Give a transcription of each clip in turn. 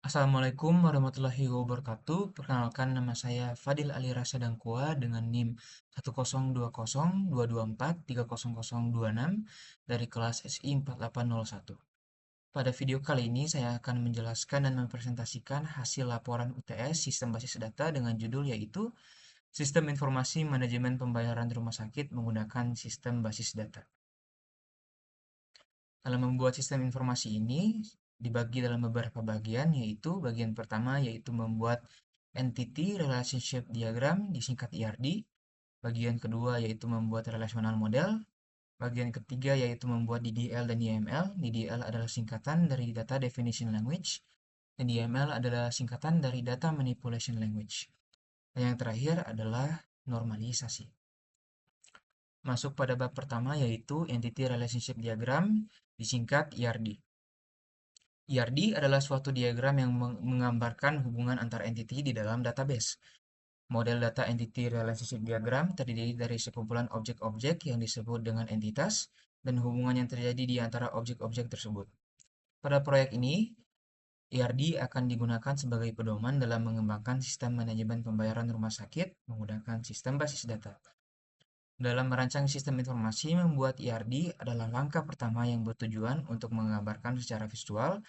Assalamualaikum warahmatullahi wabarakatuh. Perkenalkan, nama saya Fadil Ali Rasadangkua dengan NIM 1020224300026 dari kelas SI 4801. Pada video kali ini saya akan menjelaskan dan mempresentasikan hasil laporan UTS Sistem Basis Data dengan judul yaitu Sistem Informasi Manajemen Pembayaran Rumah Sakit menggunakan Sistem Basis Data. Dalam membuat sistem informasi ini dibagi dalam beberapa bagian, yaitu bagian pertama yaitu membuat Entity Relationship Diagram disingkat ERD, bagian kedua yaitu membuat Relational Model, bagian ketiga yaitu membuat DDL dan YML. DDL adalah singkatan dari Data Definition Language dan YML adalah singkatan dari Data Manipulation Language. Dan yang terakhir adalah normalisasi. Masuk pada bab pertama yaitu Entity Relationship Diagram disingkat ERD. ERD adalah suatu diagram yang menggambarkan hubungan antar entiti di dalam database. Model data entity relationship diagram terdiri dari sekumpulan objek-objek yang disebut dengan entitas dan hubungan yang terjadi di antara objek-objek tersebut. Pada proyek ini, ERD akan digunakan sebagai pedoman dalam mengembangkan sistem manajemen pembayaran rumah sakit menggunakan sistem basis data. Dalam merancang sistem informasi, membuat ERD adalah langkah pertama yang bertujuan untuk menggambarkan secara visual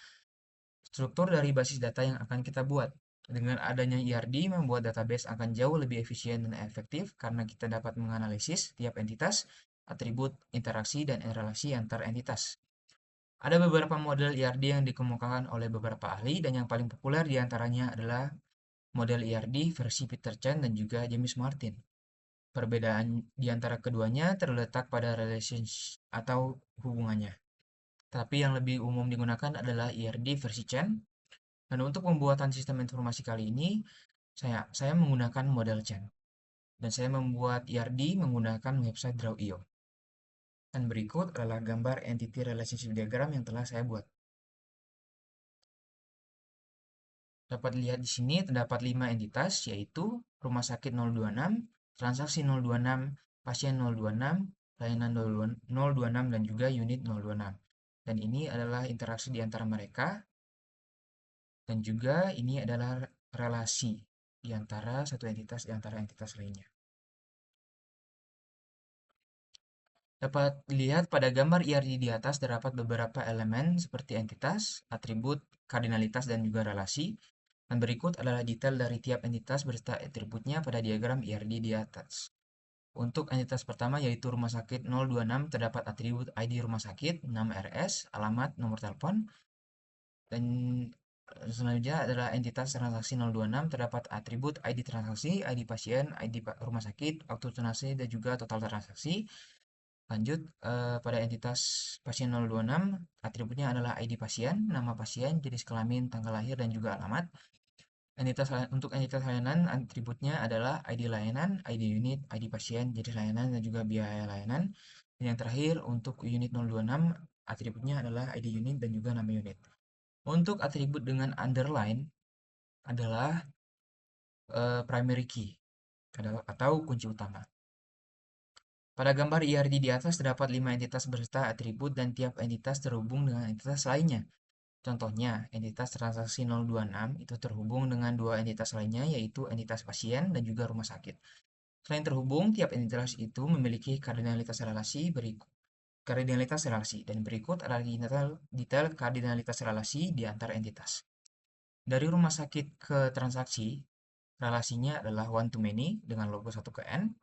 struktur dari basis data yang akan kita buat. Dengan adanya ERD, membuat database akan jauh lebih efisien dan efektif karena kita dapat menganalisis tiap entitas, atribut, interaksi, dan relasi antar entitas. Ada beberapa model ERD yang dikemukakan oleh beberapa ahli, dan yang paling populer diantaranya adalah model ERD versi Peter Chan dan juga James Martin. Perbedaan di antara keduanya terletak pada relationship atau hubungannya. Tapi yang lebih umum digunakan adalah ERD versi Chan. Dan untuk pembuatan sistem informasi kali ini, saya menggunakan model Chan. Dan saya membuat ERD menggunakan website Draw.io. Dan berikut adalah gambar Entity Relationship Diagram yang telah saya buat. Dapat lihat di sini terdapat 5 entitas, yaitu Rumah Sakit 026, Transaksi 026, Pasien 026, Layanan 026, dan juga Unit 026. Dan ini adalah interaksi di antara mereka, dan juga ini adalah relasi di antara satu entitas di antara entitas lainnya. Dapat dilihat pada gambar ERD di atas terdapat beberapa elemen seperti entitas, atribut, kardinalitas, dan juga relasi. Dan berikut adalah detail dari tiap entitas beserta atributnya pada diagram ERD di atas. Untuk entitas pertama yaitu Rumah Sakit 026 terdapat atribut ID rumah sakit, nama RS, alamat, nomor telepon. Dan selanjutnya adalah entitas transaksi 026 terdapat atribut ID transaksi, ID pasien, ID rumah sakit, waktu transaksi, dan juga total transaksi. Lanjut pada entitas pasien 026, atributnya adalah ID pasien, nama pasien, jenis kelamin, tanggal lahir, dan juga alamat. Untuk entitas layanan, atributnya adalah ID layanan, ID unit, ID pasien, jenis layanan, dan juga biaya layanan. Dan yang terakhir, untuk unit 026, atributnya adalah ID unit dan juga nama unit. Untuk atribut dengan underline adalah primary key atau kunci utama. Pada gambar ERD di atas terdapat 5 entitas beserta atribut dan tiap entitas terhubung dengan entitas lainnya. Contohnya, entitas transaksi 026 itu terhubung dengan dua entitas lainnya yaitu entitas pasien dan juga rumah sakit. Selain terhubung, tiap entitas itu memiliki kardinalitas relasi dan berikut adalah detail kardinalitas relasi di antara entitas. Dari rumah sakit ke transaksi, relasinya adalah one to many dengan logo 1 ke N.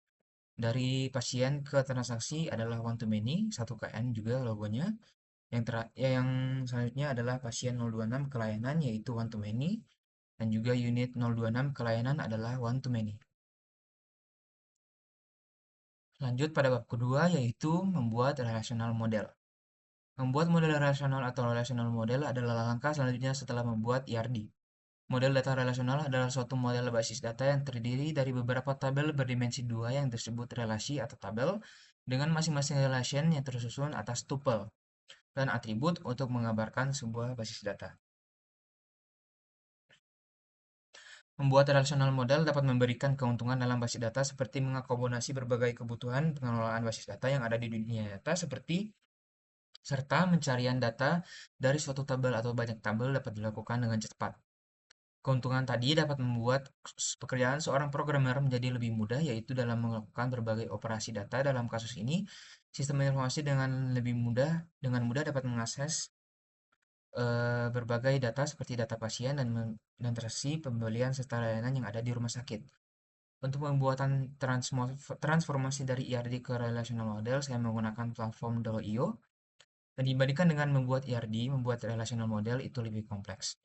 Dari pasien ke transaksi adalah one to many, 1 ke N juga logonya. Yang selanjutnya adalah pasien 026 ke layanan yaitu one to many. Dan juga unit 026 ke layanan adalah one to many. Lanjut pada bab kedua yaitu membuat relational model. Membuat model relasional atau relational model adalah langkah selanjutnya setelah membuat ERD. Model data relasional adalah suatu model basis data yang terdiri dari beberapa tabel berdimensi 2 yang disebut relasi atau tabel dengan masing-masing relation yang tersusun atas tuple dan atribut untuk menggambarkan sebuah basis data. Membuat relational model dapat memberikan keuntungan dalam basis data seperti mengakomodasi berbagai kebutuhan pengelolaan basis data yang ada di dunia nyata serta pencarian data dari suatu tabel atau banyak tabel dapat dilakukan dengan cepat. Keuntungan tadi dapat membuat pekerjaan seorang programmer menjadi lebih mudah, yaitu dalam melakukan berbagai operasi data. Dalam kasus ini, sistem informasi dengan mudah dapat mengakses berbagai data seperti data pasien dan transaksi pembelian serta layanan yang ada di rumah sakit. Untuk pembuatan transformasi dari ERD ke relational model, saya menggunakan platform Dolo.io. Dan dibandingkan dengan membuat ERD, membuat relational model itu lebih kompleks.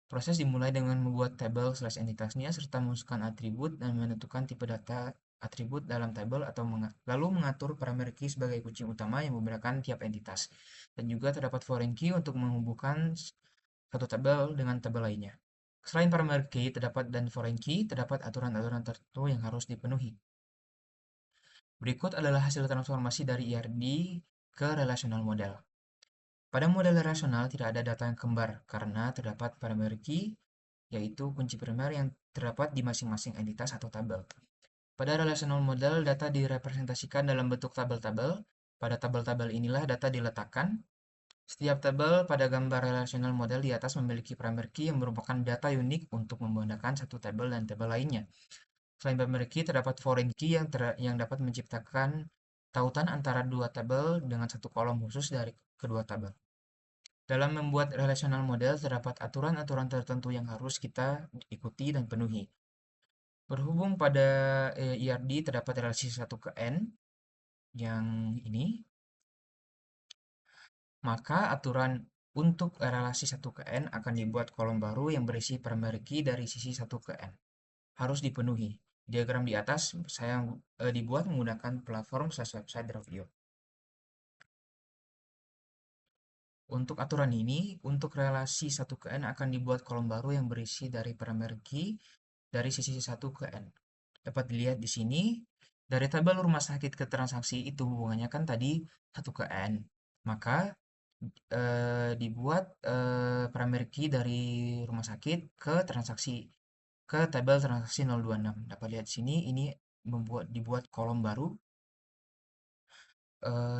Proses dimulai dengan membuat tabel slash entitasnya serta memasukkan atribut dan menentukan tipe data atribut dalam tabel atau lalu mengatur parameter key sebagai kunci utama yang membedakan tiap entitas. Dan juga terdapat foreign key untuk menghubungkan satu tabel dengan tabel lainnya. Selain parameter key terdapat dan foreign key, terdapat aturan-aturan tertentu yang harus dipenuhi. Berikut adalah hasil transformasi dari ERD ke relational model. Pada model relasional tidak ada data yang kembar karena terdapat parameter key, yaitu kunci primer yang terdapat di masing-masing entitas atau tabel. Pada relational model, data direpresentasikan dalam bentuk tabel-tabel. Pada tabel-tabel inilah data diletakkan. Setiap tabel pada gambar relational model di atas memiliki parameter key yang merupakan data unik untuk membedakan satu tabel dan tabel lainnya. Selain parameter key, terdapat foreign key yang dapat menciptakan tautan antara dua tabel dengan satu kolom khusus dari kedua tabel. Dalam membuat relational model, terdapat aturan-aturan tertentu yang harus kita ikuti dan penuhi. Berhubung pada ERD terdapat relasi 1 ke N, yang ini, maka aturan untuk relasi 1 ke N akan dibuat kolom baru yang berisi parameter key dari sisi 1 ke N. Harus dipenuhi. Diagram di atas saya dibuat menggunakan platform website Dravio. Untuk aturan ini, untuk relasi 1 ke N akan dibuat kolom baru yang berisi dari parameter key dari sisi 1 ke N. Dapat dilihat di sini, dari tabel rumah sakit ke transaksi itu hubungannya kan tadi 1 ke N. Maka dibuat parameter key dari rumah sakit ke transaksi, ke tabel transaksi 026. Dapat lihat di sini, ini dibuat kolom baru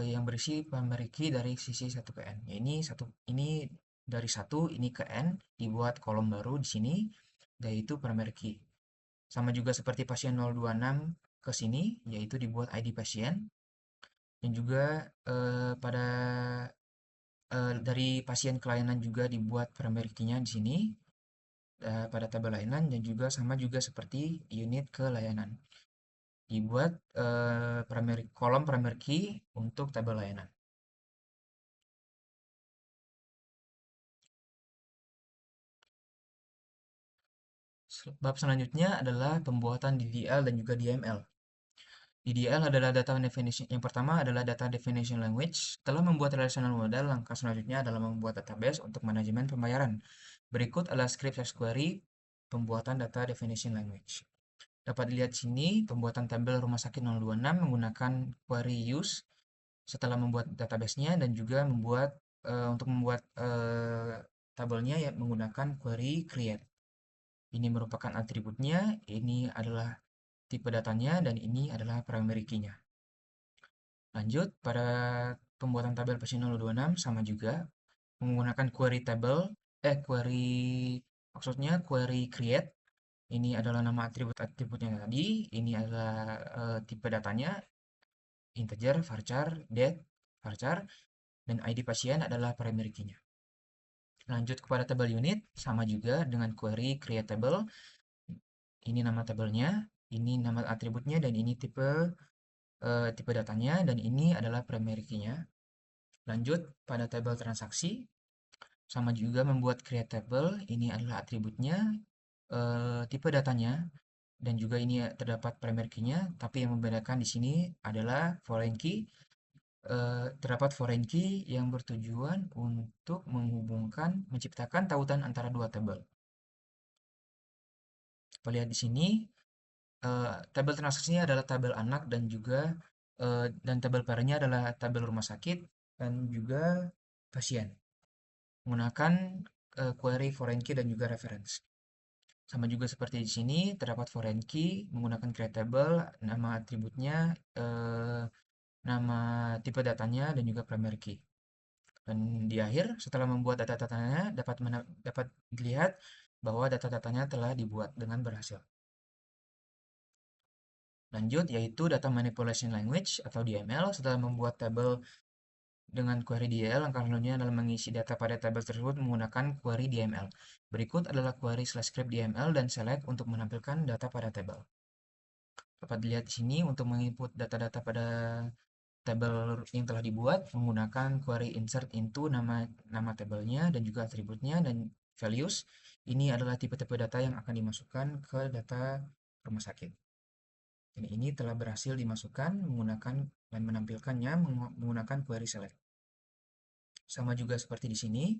yang berisi parameter key dari sisi 1 ke N. Ya, ini dari 1 ini ke N dibuat kolom baru di sini, yaitu parameter key. Sama juga seperti pasien 026 ke sini, yaitu dibuat ID pasien. Dan juga pada dari pasien kelainan juga dibuat parameter key-nya di sini pada tabel layanan, dan juga sama juga seperti unit kelayanan. Dibuat kolom parameter key untuk tabel layanan. Bab selanjutnya adalah pembuatan DDL dan juga DML. DDL adalah data definition. Yang pertama adalah data definition language. Setelah membuat relational model, langkah selanjutnya adalah membuat database untuk manajemen pembayaran. Berikut adalah script query pembuatan data definition language. Dapat dilihat sini pembuatan tabel rumah sakit 026 menggunakan query use setelah membuat database-nya, dan juga untuk membuat tabelnya ya menggunakan query create. Ini merupakan atributnya, ini adalah tipe datanya, dan ini adalah primary key-nya. Lanjut, pada pembuatan tabel pasien 026 sama juga menggunakan query create. Ini adalah nama atribut-atributnya tadi, ini adalah tipe datanya, integer, varchar, date, varchar, dan ID pasien adalah primary key-nya. Lanjut kepada tabel unit, sama juga dengan query create table. Ini nama tabelnya, ini nama atributnya, dan ini tipe datanya, dan ini adalah primary key-nya. Lanjut pada tabel transaksi, sama juga membuat create table. Ini adalah atributnya, tipe datanya, dan juga ini terdapat primary key-nya. Tapi yang membedakan di sini adalah foreign key. Terdapat foreign key yang bertujuan untuk menciptakan tautan antara dua tabel. Kita lihat di sini, tabel transaksinya adalah tabel anak, dan tabel parentnya adalah tabel rumah sakit dan juga pasien. Menggunakan query foreign key dan juga reference. Sama juga seperti di sini, terdapat foreign key menggunakan create table, nama atributnya, nama tipe datanya, dan juga primary key. Dan di akhir, setelah membuat data-datanya dapat dilihat bahwa data-datanya telah dibuat dengan berhasil. Lanjut, yaitu Data Manipulation Language atau DML. Setelah membuat tabel dengan query DML, langkah selanjutnya adalah mengisi data pada tabel tersebut menggunakan query DML. Berikut adalah query slash script DML dan select untuk menampilkan data pada tabel. Dapat dilihat di sini untuk menginput data-data pada tabel yang telah dibuat menggunakan query insert into nama tabelnya dan juga atributnya dan values. Ini adalah tipe-tipe data yang akan dimasukkan ke data rumah sakit. Dan ini telah berhasil dimasukkan menggunakan dan menampilkannya menggunakan query select. Sama juga seperti di sini,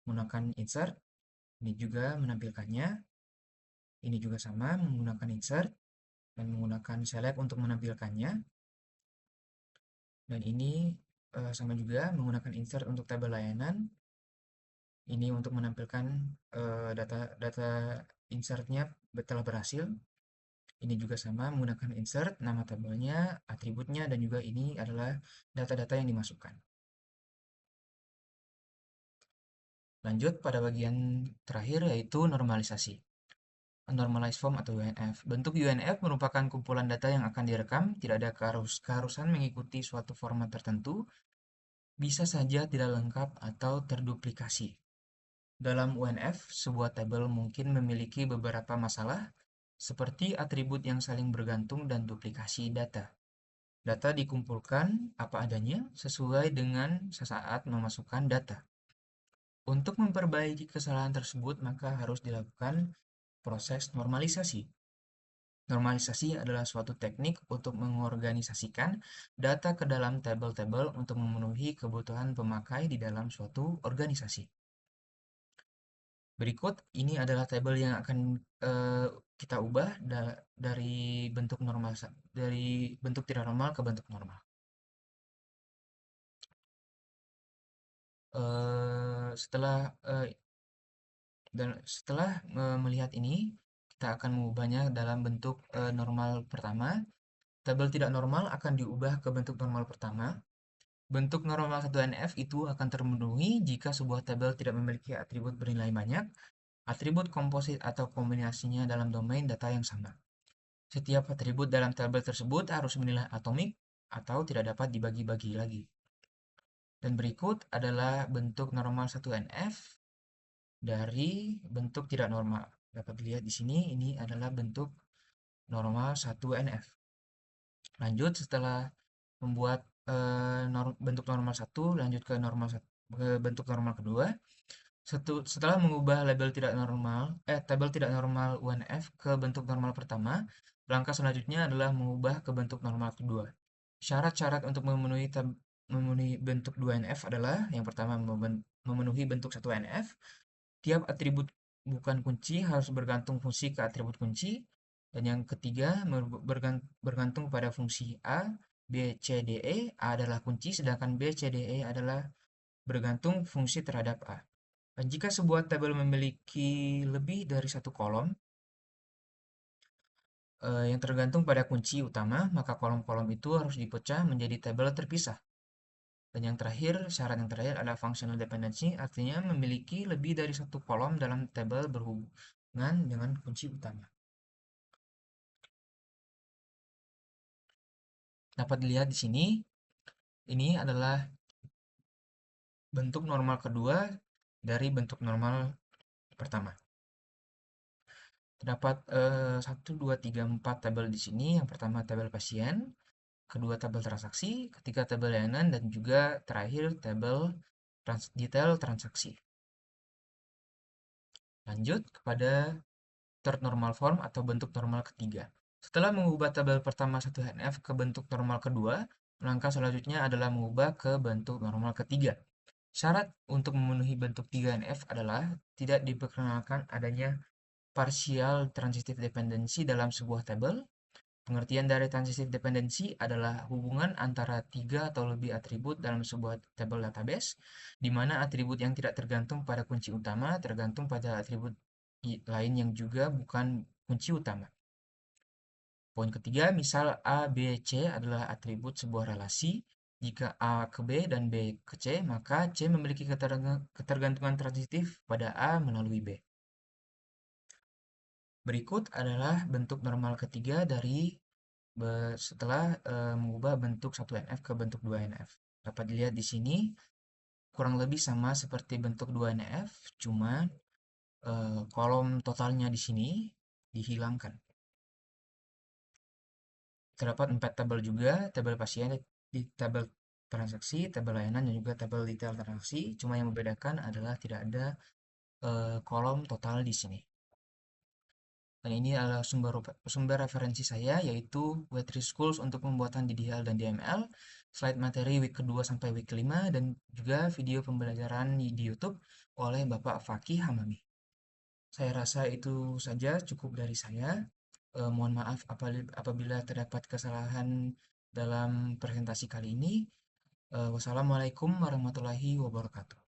menggunakan insert, ini juga menampilkannya. Ini juga sama menggunakan insert dan menggunakan select untuk menampilkannya. Dan ini sama juga menggunakan insert untuk tabel layanan. Ini untuk menampilkan data insertnya telah berhasil. Ini juga sama menggunakan insert, nama tabelnya, atributnya, dan juga ini adalah data-data yang dimasukkan. Lanjut pada bagian terakhir yaitu normalisasi. Normalized form atau UNF. Bentuk UNF merupakan kumpulan data yang akan direkam, tidak ada keharusan mengikuti suatu format tertentu, bisa saja tidak lengkap atau terduplikasi. Dalam UNF, sebuah tabel mungkin memiliki beberapa masalah, seperti atribut yang saling bergantung dan duplikasi data. Data dikumpulkan apa adanya sesuai dengan sesaat memasukkan data. Untuk memperbaiki kesalahan tersebut, maka harus dilakukan proses normalisasi. Normalisasi adalah suatu teknik untuk mengorganisasikan data ke dalam tabel-tabel untuk memenuhi kebutuhan pemakai di dalam suatu organisasi. Berikut ini adalah tabel yang akan kita ubah dari bentuk tidak normal ke bentuk normal. Setelah melihat ini, kita akan mengubahnya dalam bentuk normal pertama. Tabel tidak normal akan diubah ke bentuk normal pertama. Bentuk normal 1NF itu akan terpenuhi jika sebuah tabel tidak memiliki atribut bernilai banyak, atribut komposit atau kombinasinya dalam domain data yang sama. Setiap atribut dalam tabel tersebut harus bernilai atomik atau tidak dapat dibagi-bagi lagi. Dan berikut adalah bentuk normal 1NF dari bentuk tidak normal. Dapat dilihat di sini, ini adalah bentuk normal 1NF. Lanjut, setelah membuat bentuk normal 1, lanjut ke bentuk normal kedua. Setelah mengubah tabel tidak normal UNF ke bentuk normal pertama, langkah selanjutnya adalah mengubah ke bentuk normal kedua. Syarat-syarat untuk memenuhi bentuk 2NF adalah yang pertama memenuhi bentuk 1NF. Tiap atribut bukan kunci harus bergantung fungsi ke atribut kunci. Dan yang ketiga bergantung pada fungsi A, B, C, D, E. A adalah kunci sedangkan B, C, D, E adalah bergantung fungsi terhadap A. Dan jika sebuah tabel memiliki lebih dari satu kolom yang tergantung pada kunci utama, maka kolom-kolom itu harus dipecah menjadi tabel terpisah. Dan yang terakhir, syarat yang terakhir adalah functional dependency, artinya memiliki lebih dari satu kolom dalam tabel berhubungan dengan kunci utama. Dapat dilihat di sini, ini adalah bentuk normal kedua dari bentuk normal pertama. Terdapat 1, 2, 3, 4 tabel di sini. Yang pertama tabel pasien, kedua tabel transaksi, ketiga tabel layanan, dan juga terakhir tabel detail transaksi. Lanjut kepada third normal form atau bentuk normal ketiga. Setelah mengubah tabel pertama 1NF ke bentuk normal kedua, langkah selanjutnya adalah mengubah ke bentuk normal ketiga. Syarat untuk memenuhi bentuk 3NF adalah tidak diperkenalkan adanya partial transitive dependency dalam sebuah tabel. Pengertian dari transitive dependency adalah hubungan antara 3 atau lebih atribut dalam sebuah tabel database, di mana atribut yang tidak tergantung pada kunci utama tergantung pada atribut lain yang juga bukan kunci utama. Poin ketiga, misal A, B, C adalah atribut sebuah relasi. Jika A ke B dan B ke C, maka C memiliki ketergantungan transitif pada A melalui B. Berikut adalah bentuk normal ketiga dari setelah mengubah bentuk 1NF ke bentuk 2NF. Dapat dilihat di sini kurang lebih sama seperti bentuk 2NF, cuma kolom totalnya di sini dihilangkan. Terdapat 4 tabel juga, tabel pasien, di tabel transaksi, tabel layanan, dan juga tabel detail transaksi. Cuma yang membedakan adalah tidak ada kolom total di sini. Dan ini adalah sumber referensi saya, yaitu Web3 Schools untuk pembuatan DDL dan DML, slide materi week kedua sampai week kelima, dan juga video pembelajaran di YouTube oleh Bapak Fakih Hamami. Saya rasa itu saja cukup dari saya. Mohon maaf apabila terdapat kesalahan dalam presentasi kali ini. Wassalamualaikum warahmatullahi wabarakatuh.